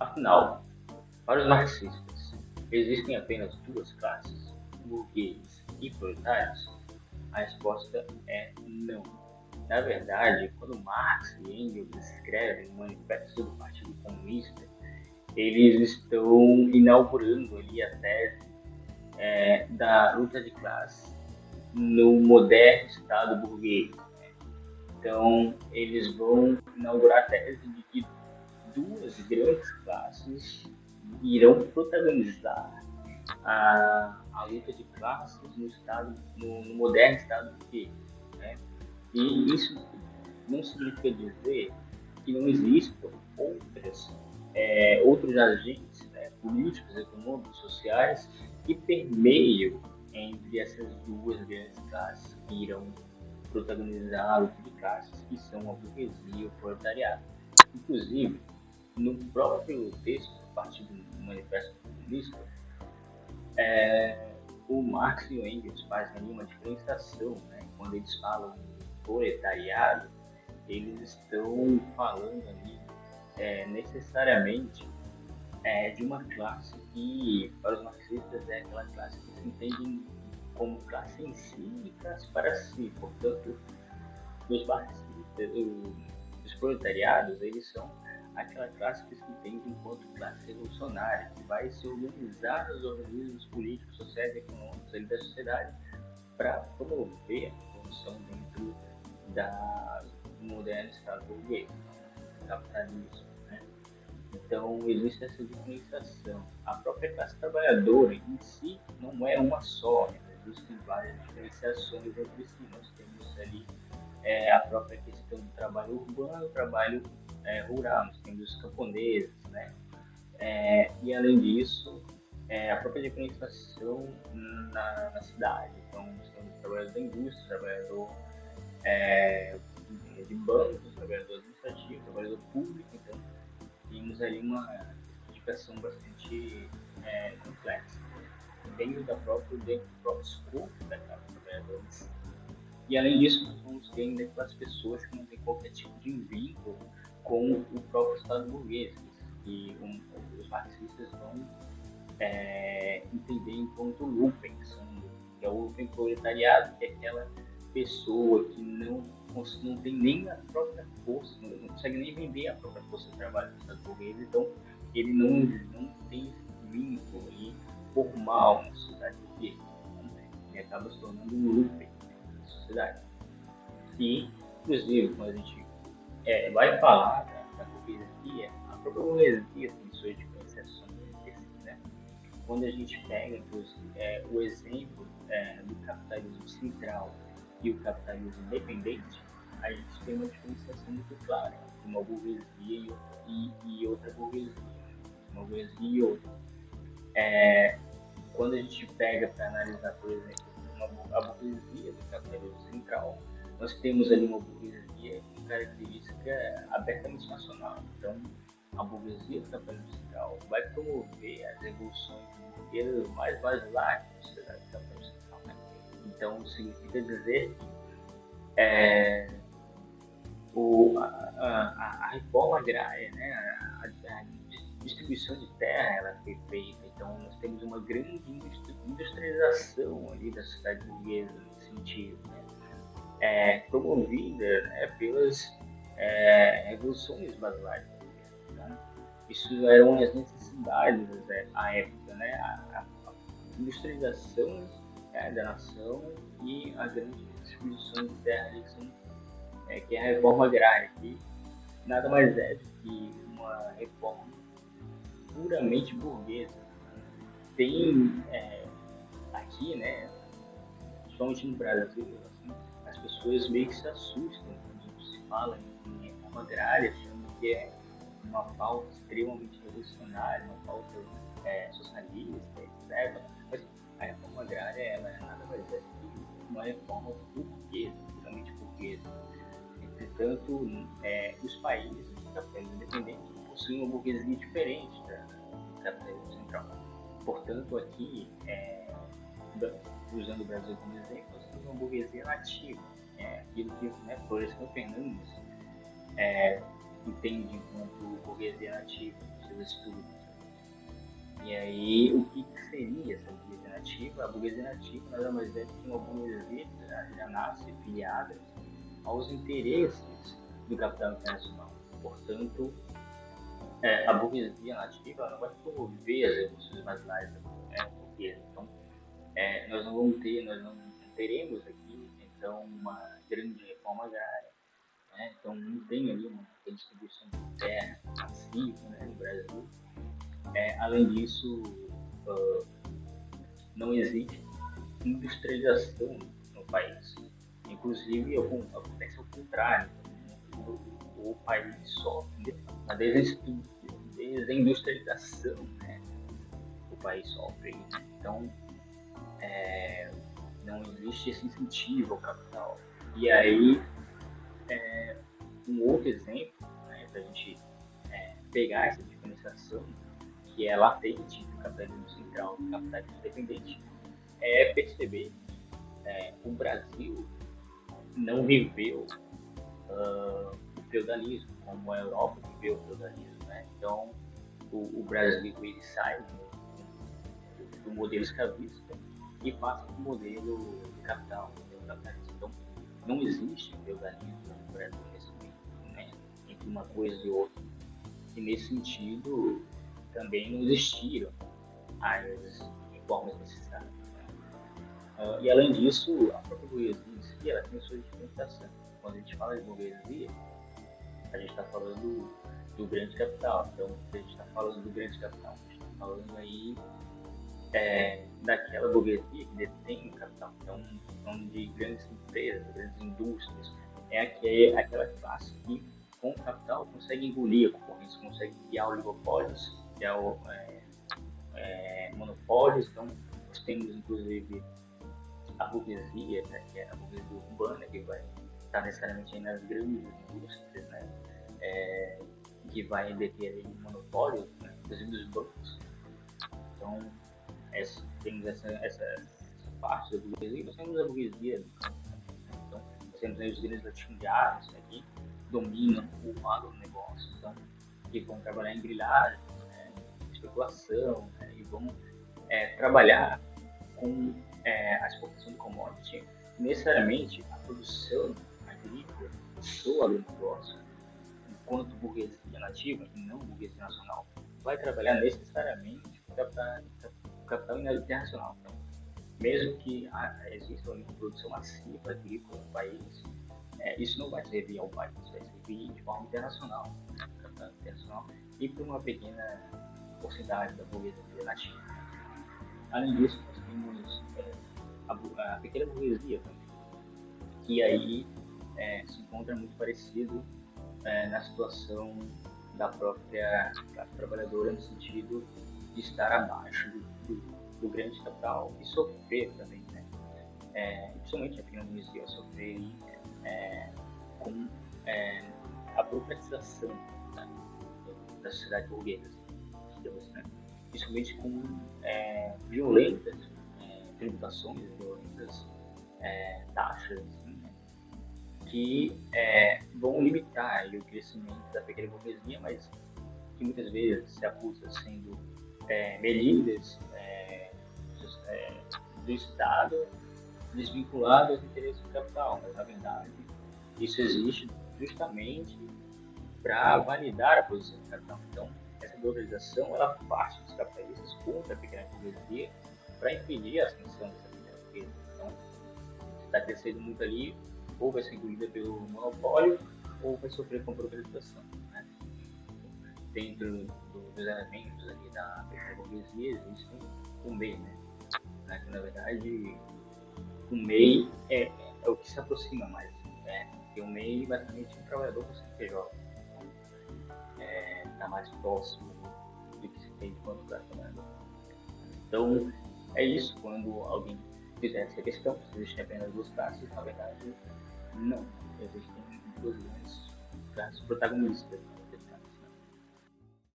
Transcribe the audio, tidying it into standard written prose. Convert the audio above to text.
Afinal, para os marxistas, existem apenas duas classes, burgueses e proletários? A resposta é não. Na verdade, quando Marx e Engels escrevem o Manifesto do Partido Comunista, eles estão inaugurando ali a tese da luta de classe no moderno Estado burguês. Então, eles vão inaugurar a tese de que duas grandes classes irão protagonizar a luta de classes no moderno Estado burguês. Né? E isso não significa dizer que não existam outros agentes, né, políticos, econômicos, sociais, que permeiam entre essas duas grandes classes que irão protagonizar a luta de classes, que são a burguesia e o proletariado. Inclusive, no próprio texto do Partido Manifesto Comunista, o Marx e o Engels fazem ali uma diferenciação, né? Quando eles falam proletariado, eles estão falando ali necessariamente de uma classe que, para os marxistas, é aquela classe que se entende como classe em si e classe para si. Portanto, os marxistas, os proletariados, eles são aquela classe que se entende enquanto classe revolucionária, que vai se organizar nos organismos políticos, sociais e econômicos ali da sociedade para promover a revolução dentro da moderna Estado burguês, capitalismo. Né? Então, existe essa diferenciação. A própria classe trabalhadora em si não é uma só, né? Existem várias diferenciações entre si. Nós temos ali a própria questão do trabalho urbano, trabalho rural, nós temos os camponeses, né? E além disso, a própria diferenciação na cidade. Então, nós temos o trabalhador da indústria, trabalhador de bancos, trabalhador administrativo, trabalhador público. Então, temos ali uma identificação bastante complexa dentro do próprio escopo da classe trabalhadora. E além disso, nós vamos ter ainda aquelas pessoas que não têm qualquer tipo de vínculo com o próprio Estado burguês, que os marxistas vão entender enquanto lumpen, que é o lumpen proletariado, que é aquela pessoa que não tem nem a própria força, não consegue nem vender a própria força de trabalho do Estado burguês, então ele não tem esse vínculo aí formal na sociedade burguesa, né? Ele acaba se tornando um lumpen na sociedade. E, inclusive, quando a gente vai falar da burguesia, a própria burguesia tem suas diferenciações entre si, né? Quando a gente pega o exemplo do capitalismo central e o capitalismo independente, a gente tem uma diferenciação muito clara entre uma burguesia e outra burguesia, uma burguesia e outra. Quando a gente pega para analisar, por exemplo, a burguesia do capitalismo central, nós temos ali uma burguesia com característica abertamente nacional. Então, a burguesia do capitalismo central vai promover as revoluções burguesas mais basilares da sociedade do capitalismo central. Né? Então, significa dizer que a reforma agrária, né, a distribuição de terra, ela foi feita. Então, nós temos uma grande industrialização ali da sociedade burguesa nesse sentido, né? Promovida, né, pelas revoluções basilares. Então, isso eram as necessidades à época, né? A industrialização da nação e a grande distribuição de terra, que é a reforma agrária, que nada mais é do que uma reforma puramente burguesa. Tem aqui, né, principalmente no Brasil, assim, as pessoas meio que se assustam quando se fala em reforma agrária, achando que é uma pauta extremamente revolucionária, uma pauta socialista, etc. Mas a reforma agrária, ela é nada mais é do que uma reforma burguesa, puramente burguesa. Entretanto, os países do capitalismo independente possuem uma burguesia diferente do capitalismo central. Portanto, aqui, usando o Brasil como exemplo, nós temos uma burguesia nativa, aquilo que Florestan Fernandes entende enquanto burguesia nativa, seus estudos. E aí, o que seria essa burguesia nativa? A burguesia nativa nada mais é que uma burguesia que já nasce filiada aos interesses do capital internacional. Portanto, a burguesia nativa não vai promover as revoluções marginais da burguesa. Então, nós não teremos aqui, então, uma grande reforma agrária. Então, não tem ali uma redistribuição de terra massiva, né, no Brasil. Além disso, não existe industrialização no país. Inclusive, acontece ao contrário. O país sofre a desindustrialização, né? O país sofre. Então, não existe esse incentivo ao capital. E aí, um outro exemplo, né, para a gente pegar essa diferenciação que é latente do capitalismo central e do capitalismo independente, é perceber que o Brasil não viveu o feudalismo, como a Europa viveu o feudalismo. Né? Então, o Brasil ele sai do modelo escravista e passa para o modelo capital, capitalista. Então, não existe feudalismo no Brasil nesse meio, né? Entre uma coisa e outra. E nesse sentido, também não existiram as reformas necessárias. Né? E além disso, a própria burguesia em si, ela tem sua diferenciação. Quando a gente fala de burguesia, a gente está falando do grande capital. Então, a gente está falando do grande capital, a gente está falando aí daquela burguesia que detém o capital. Então, falando de grandes empresas, grandes indústrias. É aquela classe que, com o capital, consegue engolir a concorrência, consegue criar oligopólios, criar monopólios. Então, nós temos, inclusive, a burguesia, né, que é a burguesia urbana, que vai estar necessariamente nas grandes indústrias, né, que vai deter monopólios, né, inclusive dos bancos. Então, temos essa parte da burguesia, nós temos a burguesia do campo. Então, nós temos aí os grandes latifundiários, né, que dominam o agronegócio, então, que vão trabalhar em grilagem, né, especulação, né, e vão trabalhar com a exportação de commodity. Necessariamente, a produção agrícola do agronegócio, enquanto burguesia nativa e não burguesia nacional, vai trabalhar necessariamente com o capital internacional. Então, mesmo que exista uma produção massiva agrícola no país, isso não vai servir ao país, vai servir de forma internacional, né, capital internacional, e para uma pequena porcentagem da burguesia nativa. Além disso, nós temos a pequena burguesia também, que aí se encontra muito parecido na situação da própria classe trabalhadora, no sentido de estar abaixo do grande capital e sofrer também, né? Principalmente a pequena burguesia sofrer com a burocratização, né, da sociedade burguesa, digamos, né? Principalmente com violentas tributações, violentas taxas, assim, né, que vão limitar o crescimento da pequena burguesia, mas que muitas vezes se acusa sendo medidas do Estado desvinculado aos interesses do capital, mas na verdade isso existe justamente para validar a posição do capital. Então, essa globalização ela parte dos capitalistas contra a pequena burguesia para impedir a ascensão dessa pequena burguesia. Então, está crescendo muito ali, ou vai ser engolida pelo monopólio, ou vai sofrer com a globalização. Né? Dentro dos elementos ali da pequena burguesia existem o MEI, né? Que na verdade o MEI é o que se aproxima mais, né? Porque o MEI basicamente é um trabalhador com CNPJ, está mais próximo do que se tem enquanto trabalhador. Então é isso, quando alguém fizer essa questão, se existem apenas duas classes, na verdade não, existem duas grandes classes protagonistas.